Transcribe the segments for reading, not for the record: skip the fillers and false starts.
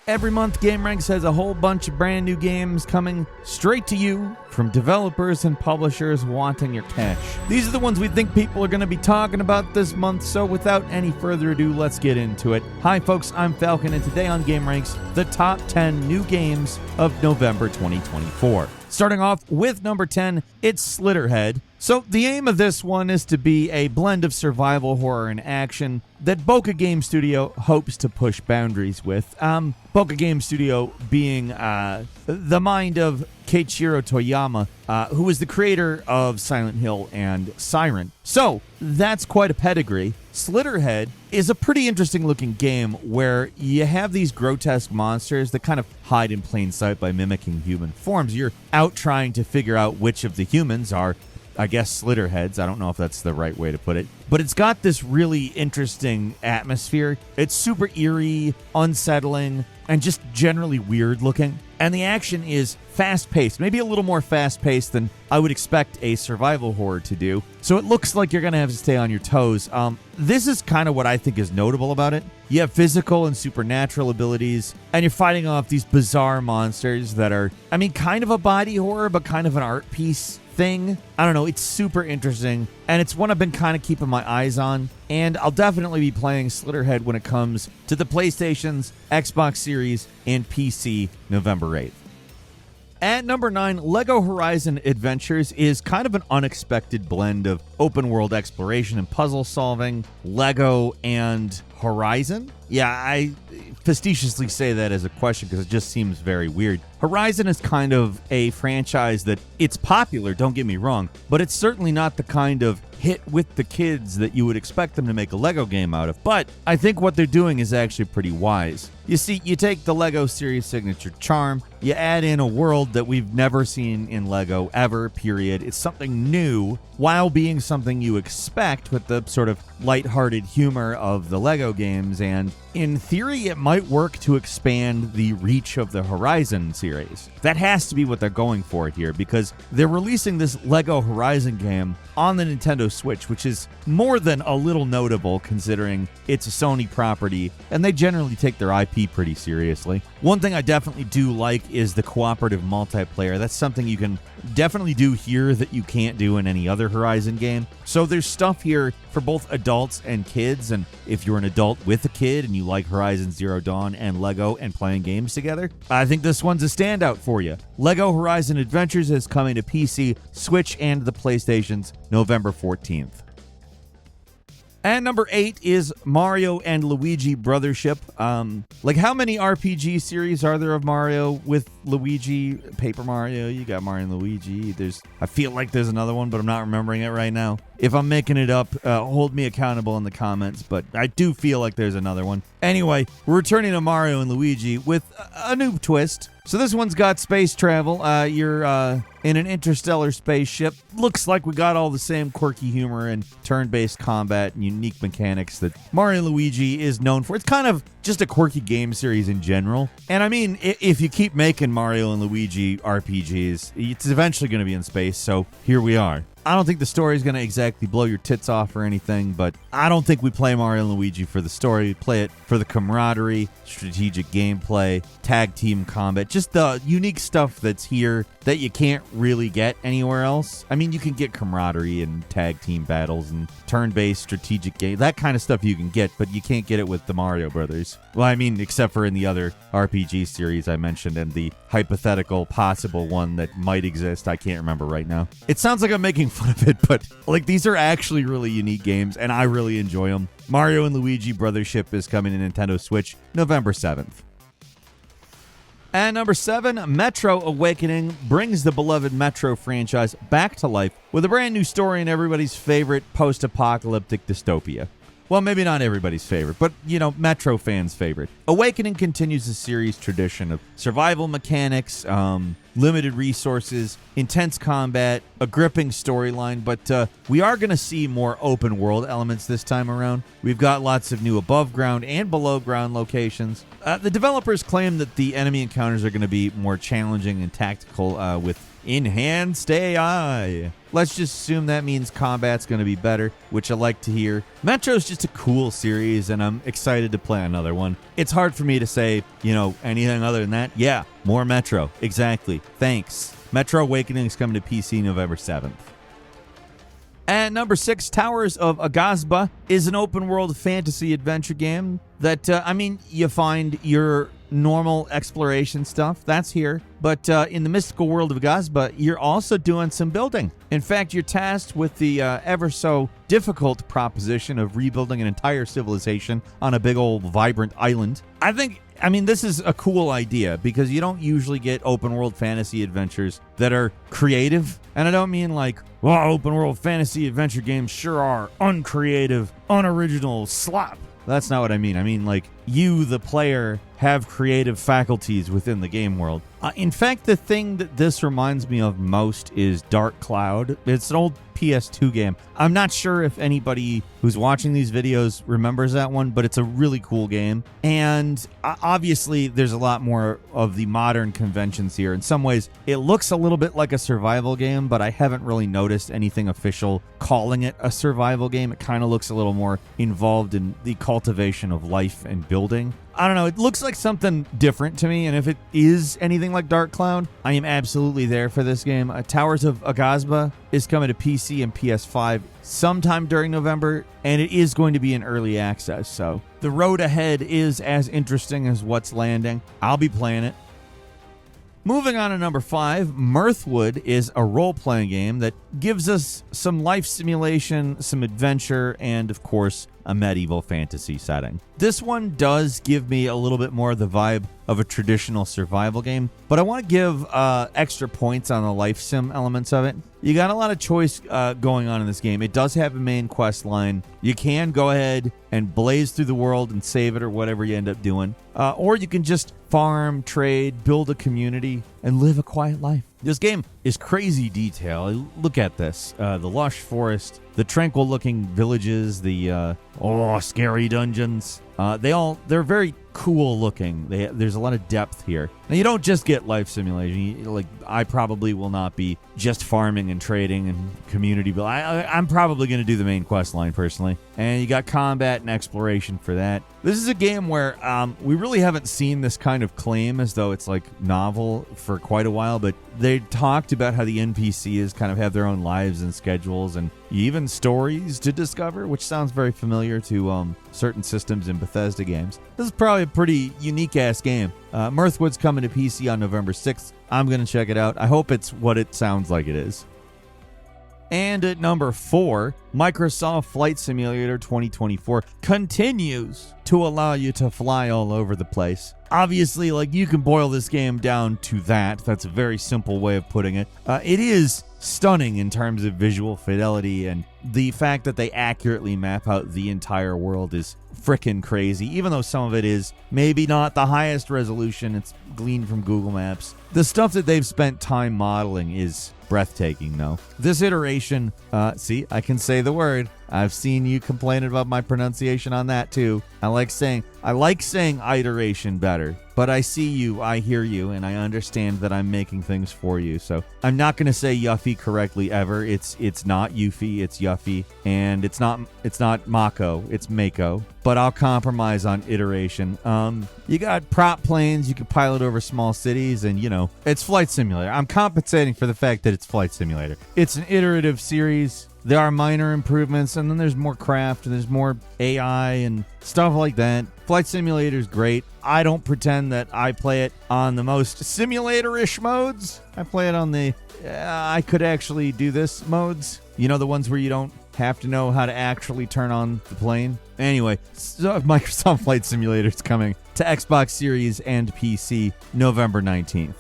Every month, GameRanks has a whole bunch of brand new games coming straight to you from developers and publishers wanting your cash. These are the ones we think people are going to be talking about this month, so without any further ado, let's get into it. Hi folks, I'm Falcon, and today on GameRanks, the top 10 new games of November 2024. Starting off with number 10, it's Slitterhead. So the aim of this one is to be a blend of survival horror and action that Boca Game Studio hopes to push boundaries with. Boca Game Studio being the mind of Keiichiro Toyama, who was the creator of Silent Hill and Siren. So that's quite a pedigree. Slitterhead is a pretty interesting looking game where you have these grotesque monsters that kind of hide in plain sight by mimicking human forms. You're out trying to figure out which of the humans are, I guess, Slitterheads. I don't know if that's the right way to put it. But it's got this really interesting atmosphere. It's super eerie, unsettling, and just generally weird looking. And the action is fast-paced, maybe a little more fast-paced than I would expect a survival horror to do. So it looks like you're going to have to stay on your toes. This is kind of what I think is notable about it. You have physical and supernatural abilities, and you're fighting off these bizarre monsters that are, I mean, kind of a body horror, but kind of an art piece thing. I don't know, it's super interesting, and it's one I've been kind of keeping my eyes on, and I'll definitely be playing Slitterhead when it comes to the PlayStation's, Xbox Series, and PC November 8th. At number 9, LEGO Horizon Adventures is kind of an unexpected blend of open-world exploration and puzzle solving, LEGO and Horizon. Yeah, I facetiously say that as a question because it just seems very weird. Horizon is kind of a franchise that it's popular, don't get me wrong, but it's certainly not the kind of hit with the kids that you would expect them to make a LEGO game out of. But I think what they're doing is actually pretty wise. You see, you take the LEGO series signature charm, you add in a world that we've never seen in LEGO ever, period. It's something new while being something you expect with the sort of lighthearted humor of the LEGO games, and in theory, it might work to expand the reach of the Horizon series. That has to be what they're going for here, because they're releasing this LEGO Horizon game on the Nintendo Switch, which is more than a little notable considering it's a Sony property, and they generally take their IP pretty seriously. One thing I definitely do like is the cooperative multiplayer. That's something you can definitely do here that you can't do in any other Horizon game. So there's stuff here for both adults and kids, and if you're an adult with a kid and you like Horizon Zero Dawn and LEGO and playing games together, I think this one's a standout for you. LEGO Horizon Adventures is coming to PC, Switch, and the PlayStation's November 14th. And number 8 is Mario and Luigi Brothership. Like, how many RPG series are there of Mario with Luigi? Paper Mario, you got Mario and Luigi. I feel like there's another one, but I'm not remembering it right now. If I'm making it up, hold me accountable in the comments, but I do feel like there's another one. Anyway, we're returning to Mario and Luigi with a new twist. So this one's got space travel. You're in an interstellar spaceship. Looks like we got all the same quirky humor and turn-based combat and unique mechanics that Mario and Luigi is known for. It's kind of just a quirky game series in general. And I mean, if you keep making Mario and Luigi RPGs, it's eventually going to be in space, so here we are. I don't think the story is going to exactly blow your tits off or anything, but I don't think we play Mario and Luigi for the story. We play it for the camaraderie, strategic gameplay, tag team combat, just the unique stuff that's here that you can't really get anywhere else. I mean, you can get camaraderie and tag team battles and turn-based strategic game, that kind of stuff you can get, but you can't get it with the Mario Brothers. Well, I mean, except for in the other RPG series I mentioned and the hypothetical possible one that might exist. I can't remember right now. It sounds like I'm making fun of it, but like, these are actually really unique games and I really enjoy them. Mario and Luigi Brothership is coming to Nintendo Switch November 7th. And number 7, Metro Awakening brings the beloved Metro franchise back to life with a brand new story in everybody's favorite post-apocalyptic dystopia. Well, maybe not everybody's favorite, but, you know, Metro fans' favorite. Awakening continues the series' tradition of survival mechanics, limited resources, intense combat, a gripping storyline, but we are going to see more open-world elements this time around. We've got lots of new above-ground and below-ground locations. The developers claim that the enemy encounters are going to be more challenging and tactical with enhanced AI. Let's just assume that means combat's going to be better, which I like to hear. Metro's just a cool series, and I'm excited to play another one. It's hard for me to say, anything other than that. Yeah, more Metro. Exactly. Thanks. Metro Awakening is coming to PC November 7th. At number 6, Towers of Aghasba is an open-world fantasy adventure game that, you find your normal exploration stuff. That's here. But in the mystical world of Aghasba, you're also doing some building. In fact, you're tasked with the ever so difficult proposition of rebuilding an entire civilization on a big old vibrant island. This is a cool idea because you don't usually get open world fantasy adventures that are creative. And I don't mean like, open world fantasy adventure games sure are uncreative, unoriginal slop. That's not what I mean. I mean, like, you, the player, have creative faculties within the game world. In fact, the thing that this reminds me of most is Dark Cloud. It's an old PS2 game. I'm not sure if anybody who's watching these videos remembers that one, but it's a really cool game. And obviously, there's a lot more of the modern conventions here. In some ways, it looks a little bit like a survival game, but I haven't really noticed anything official calling it a survival game. It kind of looks a little more involved in the cultivation of life and building. I don't know. It looks like something different to me, and if it is anything like Dark Cloud, I am absolutely there for this game. Towers of Aghasba is coming to PC and PS5 sometime during November, and it is going to be in early access, so the road ahead is as interesting as what's landing. I'll be playing it. Moving on to number 5, Mirthwood is a role-playing game that gives us some life simulation, some adventure, and, of course, a medieval fantasy setting. This one does give me a little bit more of the vibe of a traditional survival game, but I want to give extra points on the life sim elements of it. You got a lot of choice going on in this game. It does have a main quest line. You can go ahead and blaze through the world and save it or whatever you end up doing. Or you can just farm, trade, build a community, and live a quiet life. This game is crazy detail. Look at this. The lush forest, the tranquil-looking villages, the scary dungeons. They're very cool looking. There's a lot of depth here. Now, you don't just get life simulation. I probably will not be just farming and trading and community, but I'm probably going to do the main quest line personally. And you got combat and exploration for that. This is a game where we really haven't seen this kind of claim as though it's like novel for quite a while, but they talked about how the NPCs kind of have their own lives and schedules and even stories to discover, which sounds very familiar to certain systems in Bethesda games. This is probably a pretty unique-ass game. Mirthwood's coming to PC on November 6th. I'm going to check it out. I hope it's what it sounds like it is. And at number 4, Microsoft Flight Simulator 2024 continues to allow you to fly all over the place. Obviously, you can boil this game down to that. That's a very simple way of putting it. It is stunning in terms of visual fidelity, and the fact that they accurately map out the entire world is frickin' crazy, even though some of it is maybe not the highest resolution. It's gleaned from Google Maps. The stuff that they've spent time modeling is breathtaking, though. This iteration, see, I can say the word. I've seen you complaining about my pronunciation on that too. I like saying iteration better, but I see you, I hear you, and I understand that I'm making things for you. So I'm not going to say Yuffie correctly ever. It's not Yuffie, it's Yuffie, and it's not Mako, it's Mako. But I'll compromise on iteration. You got prop planes, you can pilot over small cities, and it's Flight Simulator. I'm compensating for the fact that it's Flight Simulator. It's an iterative series. There are minor improvements, and then there's more craft, and there's more AI and stuff like that. Flight Simulator is great. I don't pretend that I play it on the most simulator-ish modes. I play it on the I could actually do this modes. The ones where you don't have to know how to actually turn on the plane. Anyway, so Microsoft Flight Simulator is coming to Xbox Series and PC November 19th.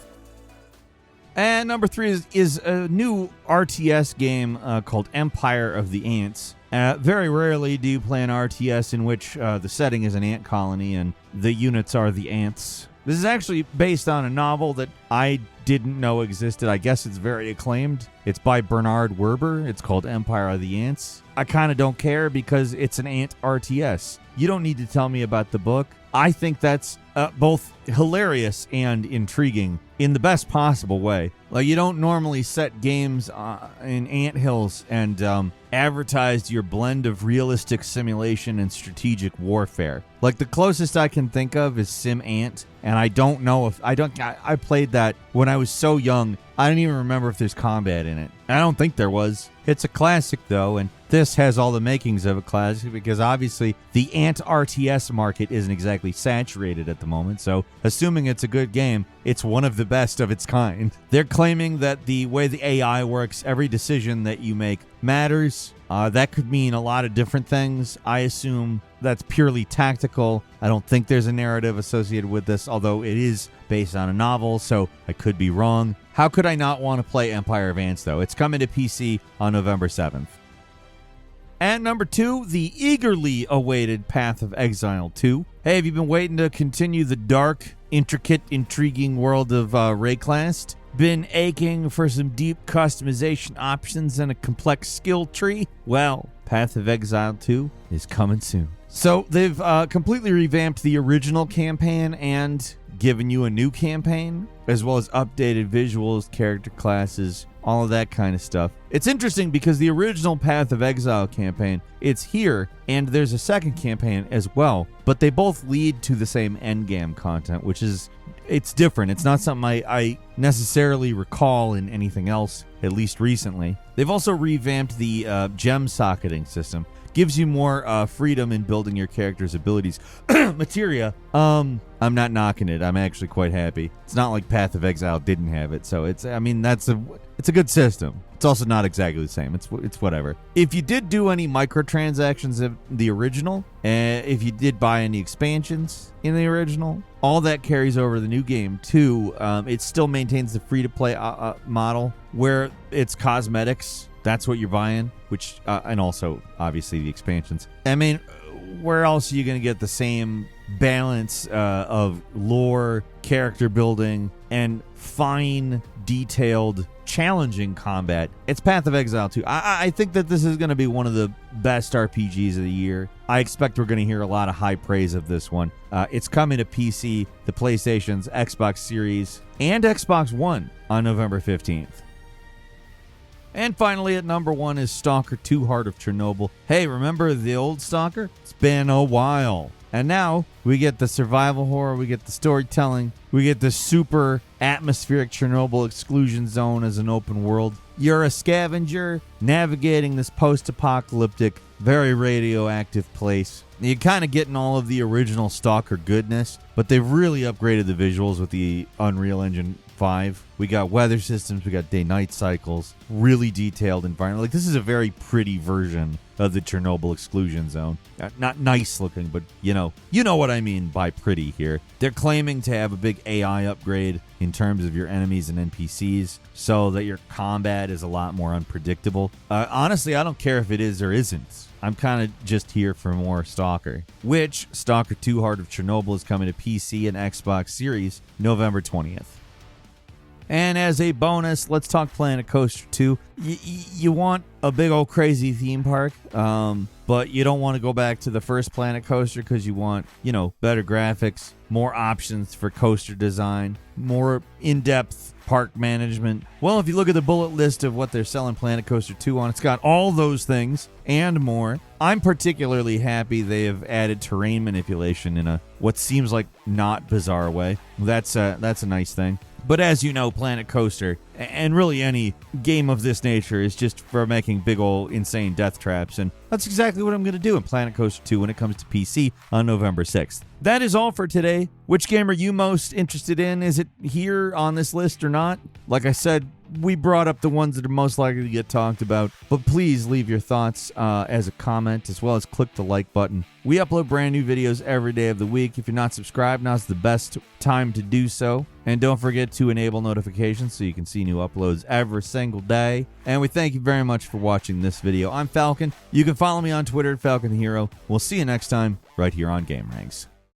And number 3 is a new RTS game called Empire of the Ants. Very rarely do you play an RTS in which the setting is an ant colony and the units are the ants. This is actually based on a novel that I didn't know existed. I guess it's very acclaimed. It's by Bernard Werber. It's called Empire of the Ants. I kind of don't care because it's an ant RTS. You don't need to tell me about the book. I think that's both hilarious and intriguing in the best possible way. Like, you don't normally set games in anthills and advertise your blend of realistic simulation and strategic warfare. Like, the closest I can think of is Sim Ant, and I don't know if I played that when I was so young. I don't even remember if there's combat in it. I don't think there was. It's a classic though, and this has all the makings of a classic because obviously the Ant RTS market isn't exactly saturated at the moment, so assuming it's a good game, it's one of the best of its kind. They're claiming that the way the AI works, every decision that you make matters. That could mean a lot of different things. I assume that's purely tactical. I don't think there's a narrative associated with this, although it is based on a novel, so I could be wrong. How could I not want to play Empire Advance, though? It's coming to PC on November 7th. At number 2, the eagerly awaited Path of Exile 2. Hey, have you been waiting to continue the dark, intricate, intriguing world of Rayclast? Been aching for some deep customization options and a complex skill tree? Well, Path of Exile 2 is coming soon. So they've completely revamped the original campaign and given you a new campaign, as well as updated visuals, character classes, all of that kind of stuff. It's interesting because the original Path of Exile campaign, it's here, and there's a second campaign as well, but they both lead to the same endgame content, which is, it's different. It's not something I necessarily recall in anything else, at least recently. They've also revamped the gem socketing system. Gives you more freedom in building your character's abilities. Materia, I'm not knocking it. I'm actually quite happy. It's not like Path of Exile didn't have it, so it's a good system. It's also not exactly the same. It's whatever. If you did do any microtransactions of the original, if you did buy any expansions in the original, all that carries over to the new game too. It still maintains the free-to-play model where it's cosmetics. That's what you're buying, which and also obviously the expansions. I mean, where else are you going to get the same balance of lore, character building, and fine, detailed, challenging combat? It's Path of Exile 2. I think that this is going to be one of the best RPGs of the year. I expect we're going to hear a lot of high praise of this one. It's coming to PC, the PlayStation's Xbox Series, and Xbox One on November 15th. And finally, at number 1 is S.T.A.L.K.E.R 2 Heart of Chernobyl. Hey, remember the old S.T.A.L.K.E.R? It's been a while. And now we get the survival horror, we get the storytelling, we get the super atmospheric Chernobyl exclusion zone as an open world. You're a scavenger navigating this post-apocalyptic, very radioactive place. You're kind of getting all of the original S.T.A.L.K.E.R goodness, but they've really upgraded the visuals with the Unreal Engine 5. We got weather systems, we got day-night cycles, really detailed environment. Like, this is a very pretty version of the Chernobyl exclusion zone. Not nice looking, but you know what I mean by pretty here. They're claiming to have a big AI upgrade in terms of your enemies and NPCs so that your combat is a lot more unpredictable. Honestly, I don't care if it is or isn't. I'm kind of just here for more S.T.A.L.K.E.R, which S.T.A.L.K.E.R 2 Heart of Chernobyl is coming to PC and Xbox Series November 20th. And as a bonus, let's talk Planet Coaster 2. You want a big old crazy theme park, but you don't want to go back to the first Planet Coaster because you want, better graphics, more options for coaster design, more in-depth park management. Well, if you look at the bullet list of what they're selling Planet Coaster 2 on, it's got all those things and more. I'm particularly happy they have added terrain manipulation in a what seems like not bizarre way. That's a nice thing. But as you know, Planet Coaster, and really any game of this nature, is just for making big ol' insane death traps, and that's exactly what I'm going to do in Planet Coaster 2 when it comes to PC on November 6th. That is all for today. Which game are you most interested in? Is it here on this list or not? Like I said, we brought up the ones that are most likely to get talked about, but please leave your thoughts as a comment, as well as click the like button. We upload brand new videos every day of the week. If you're not subscribed, now's the best time to do so. And don't forget to enable notifications so you can see new uploads every single day. And we thank you very much for watching this video. I'm Falcon. You can follow me on Twitter at Falcon the Hero. We'll see you next time right here on Game Ranks.